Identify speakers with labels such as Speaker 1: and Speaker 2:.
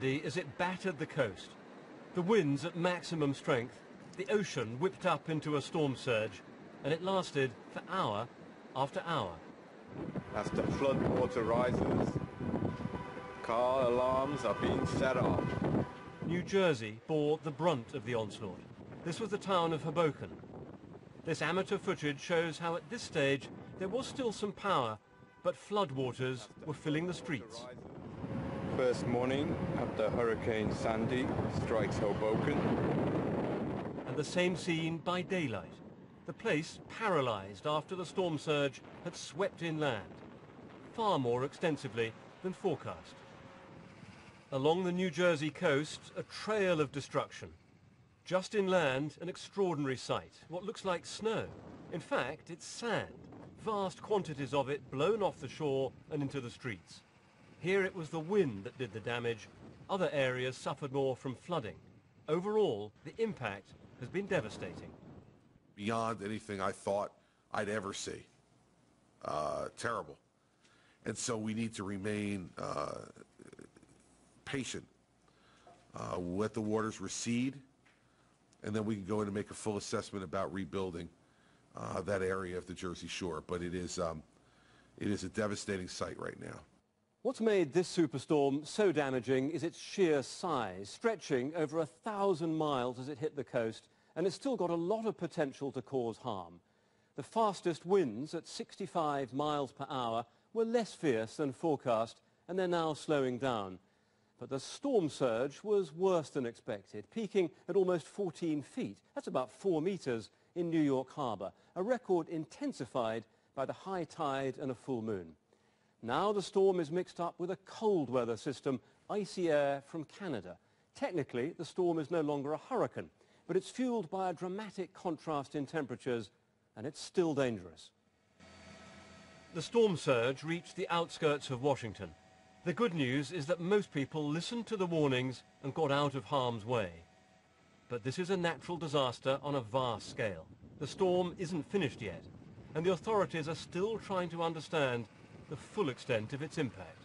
Speaker 1: Sandy as it battered the coast. The winds at maximum strength, the ocean whipped up into a storm surge, and it lasted for hour after hour.
Speaker 2: As the flood water rises, car alarms are being set off.
Speaker 1: New Jersey bore the brunt of the onslaught. This was the town of Hoboken. This amateur footage shows how at this stage there was still some power, but floodwaters were filling the streets.
Speaker 2: First morning after Hurricane Sandy strikes Hoboken.
Speaker 1: And the same scene by daylight. The place paralyzed after the storm surge had swept inland, far more extensively than forecast. Along the New Jersey coast, a trail of destruction. Just inland, an extraordinary sight, what looks like snow. In fact, it's sand, vast quantities of it blown off the shore and into the streets. Here it was the wind that did the damage. Other areas suffered more from flooding. Overall, the impact has been devastating.
Speaker 3: Beyond anything I thought I'd ever see. Terrible. And so we need to remain patient. Let the waters recede, and then we can go in and make a full assessment about rebuilding that area of the Jersey Shore. But it is a devastating sight right now.
Speaker 1: What's made this superstorm so damaging is its sheer size, stretching over 1,000 miles as it hit the coast, and it's still got a lot of potential to cause harm. The fastest winds at 65 miles per hour were less fierce than forecast, and they're now slowing down. But the storm surge was worse than expected, peaking at almost 14 feet. That's about 4 meters in New York Harbor, a record intensified by the high tide and a full moon. Now the storm is mixed up with a cold weather system, icy air from Canada. Technically, the storm is no longer a hurricane, but it's fueled by a dramatic contrast in temperatures, and it's still dangerous. The storm surge reached the outskirts of Washington. The good news is that most people listened to the warnings and got out of harm's way. But this is a natural disaster on a vast scale. The storm isn't finished yet, and the authorities are still trying to understand the full extent of its impact.